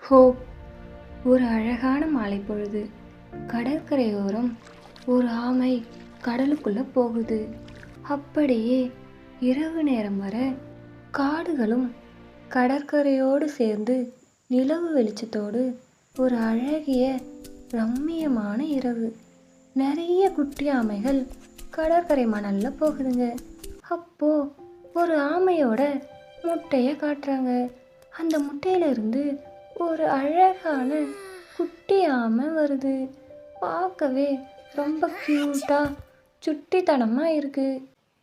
ஹோ! ஒரு அழகான மாலை பொழுது. கடற்கரையோரம் ஒரு ஆமை கடலுக்குள்ள போகுது. அப்படியே இரவு நேரம் வர காடுகளும் கடற்கரையோடு சேர்ந்து நிலவு வெளிச்சத்தோடு ஒரு அழகிய ரம்மியமான இரவு. நிறைய குட்டி ஆமைகள் கடற்கரை மணல்ல போகுதுங்க. அப்போ ஒரு ஆமையோட முட்டையை காட்டுறாங்க. அந்த முட்டையில இருந்து ஒரு அழகான குட்டி ஆமை வருது. பார்க்கவே ரொம்ப க்யூட்டா சுட்டித்தனமா இருக்கு.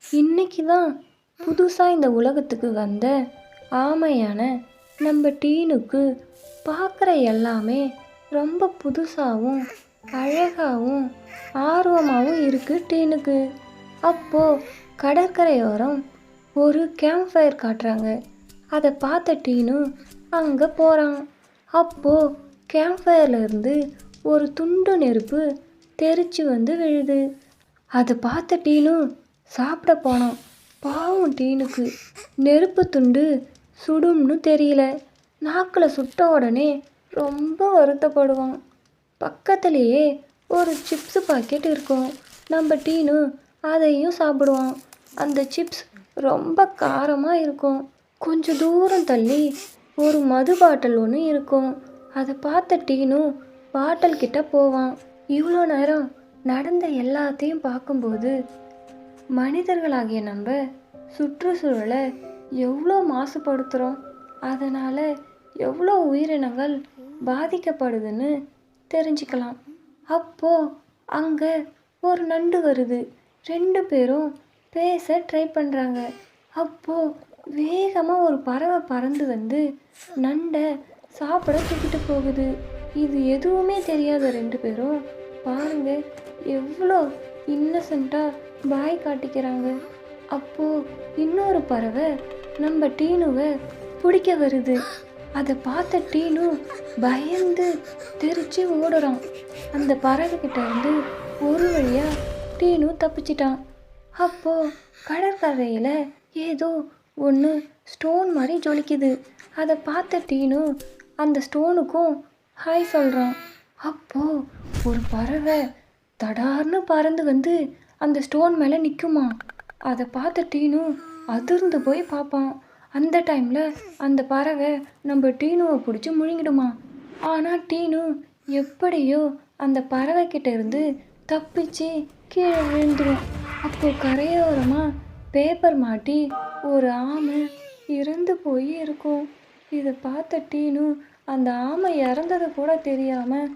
இன்னைக்கு தான் புதுசாக இந்த உலகத்துக்கு வந்த ஆமையான நம்ம டீனுக்கு பார்க்குற எல்லாமே ரொம்ப புதுசாகவும் அழகாகவும் ஆர்வமாகவும் இருக்கு டீனுக்கு. அப்போ கடற்கரையோரம் ஒரு கேம்ப் ஃபயர் காட்டுறாங்க. அதை பார்த்த டீனு அங்கே போகிறான். அப்போ கேம்ப் ஃபயர்ல இருந்து ஒரு துண்டு நெருப்பு தெரிச்சு வந்து விழுது. அதை பார்த்த டீனு சாப்பிட போனான். பாவம் டீனுக்கு நெருப்பு துண்டு சுடும்னு தெரியல. நாக்கில் சுட்ட உடனே ரொம்ப வருத்தப்படுவான். பக்கத்துலேயே ஒரு சிப்ஸ் பாக்கெட் இருக்கும். நம்ம டீனு அதையும் சாப்பிடுவான். அந்த சிப்ஸ் ரொம்ப காரமாக இருக்கும். கொஞ்சம் தூரம் தள்ளி ஒரு மது பாட்டில் ஒன்று இருக்கும். அதை பார்த்த டீனு பாட்டில் கிட்ட போவான். இவ்வளோ நேரம் நடந்த எல்லாத்தையும் பார்க்கும்போது மனிதர்களாகிய நம்ம சுற்றுச்சூழலை எவ்வளோ மாசுபடுத்துகிறோம், அதனால் எவ்வளோ உயிரினங்கள் பாதிக்கப்படுதுன்னு தெரிஞ்சுக்கலாம். அப்போது அங்கே ஒரு நண்டு வருது. 2 பேரும் பேச ட்ரை பண்ணுறாங்க. அப்போது வேகமாக ஒரு பறவை பறந்து வந்து நண்டை சாப்பிட தூக்கிட்டு போகுது. இது எதுவுமே தெரியாத 2 பேரும் பாருங்க எவ்வளோ இன்னசென்ட்டாக பாய் காட்டிக்கிறாங்க. அப்போது இன்னொரு பறவை நம்ம டீனுவை பிடிக்க வருது. அதை பார்த்த டீனு பயந்து தெரிச்சு ஓடுறான். அந்த பறவைக்கிட்ட இருந்து ஒரு வழியாக டீனு தப்பிச்சிட்டான். அப்போது கடற்கரையில் ஏதோ ஒன்று ஸ்டோன் மாதிரி ஜொலிக்குது. அதை பார்த்த டீனு அந்த ஸ்டோனுக்கும் ஹாய் சொல்கிறான். அப்போது ஒரு பறவை தடார்னு பறந்து வந்து அந்த ஸ்டோன் மேலே நிற்குமா. அதை பார்த்த டீனு அதிர்ந்து போய் பார்ப்பான். அந்த டைமில் அந்த பறவை நம்ம டீனுவை பிடிச்சி முழுங்கிடுமா. ஆனால் டீனு எப்படியோ அந்த பறவைக்கிட்ட இருந்து தப்பிச்சு கீழே விழுந்துடும். அப்போது கரையோரமாக பேப்பர் மாட்டி ஒரு ஆமை இறந்து போய் இருக்கும். இதை பார்த்த டீனு அந்த ஆமை இறந்தது கூட தெரியாமல்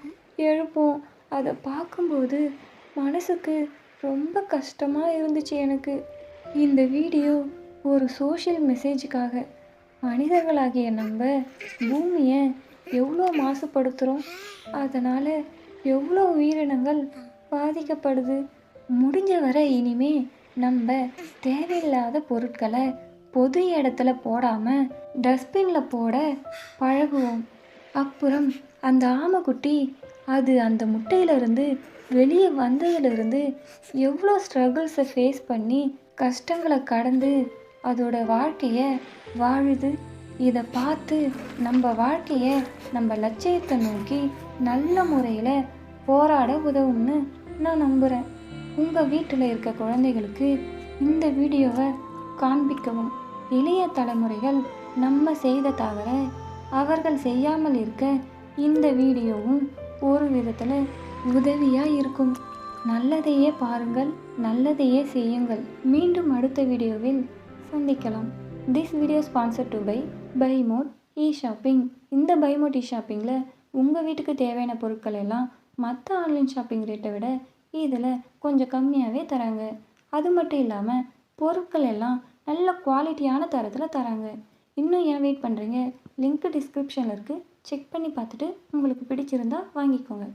எழுப்போம். அதை பார்க்கும்போது மனசுக்கு ரொம்ப கஷ்டமாக இருந்துச்சு எனக்கு. இந்த வீடியோ ஒரு சோஷியல் மெசேஜுக்காக. மனிதர்களாகிய நம்ம பூமியை எவ்வளோ மாசுபடுத்துகிறோம், அதனால் எவ்வளோ உயிரினங்கள் பாதிக்கப்படுது. முடிஞ்ச வரை இனிமே நம்ம தேவையில்லாத பொருட்களை பொது இடத்துல போடாமல் டஸ்ட்பினில் போட பழகுவோம். அப்புறம் அந்த ஆமைக்குட்டி அது அந்த முட்டையிலிருந்து வெளியே வந்ததுலேருந்து எவ்வளோ ஸ்ட்ரகிள்ஸை ஃபேஸ் பண்ணி கஷ்டங்களை கடந்து அதோட வாழ்க்கையை வாழுது. இதை பார்த்து நம்ம வாழ்க்கையை நம்ம லட்சியத்தை நோக்கி நல்ல முறையில் போராட உதவும்னு நான் நம்புகிறேன். உங்கள் வீட்டில் இருக்க குழந்தைகளுக்கு இந்த வீடியோவை காண்பிக்கவும். இளைய தலைமுறைகள் நம்ம செய்த தவிர அவர்கள் செய்யாமல் இருக்க இந்த வீடியோவும் ஒரு விதத்தில் உதவியாக இருக்கும். நல்லதையே பாருங்கள், நல்லதையே செய்யுங்கள். மீண்டும் அடுத்த வீடியோவில் சந்திக்கலாம். This video sponsored by mode e shopping. இந்த பை மோட் இ-ஷாப்பிங்கில் உங்கள் வீட்டுக்கு தேவையான பொருட்கள் எல்லாம் மற்ற ஆன்லைன் ஷாப்பிங் ரேட்டை விட இதில் கொஞ்சம் கம்மியாகவே தராங்க. அது மட்டும் இல்லாமல் பொருட்கள் எல்லாம் நல்ல குவாலிட்டியான தரத்தில் தராங்க. இன்னும் ஏன் வெயிட் பண்ணுறீங்க? லிங்க் டிஸ்கிரிப்ஷனில் இருக்குது. செக் பண்ணி பார்த்துட்டு உங்களுக்கு பிடிச்சிருந்தா வாங்கிக்கோங்க.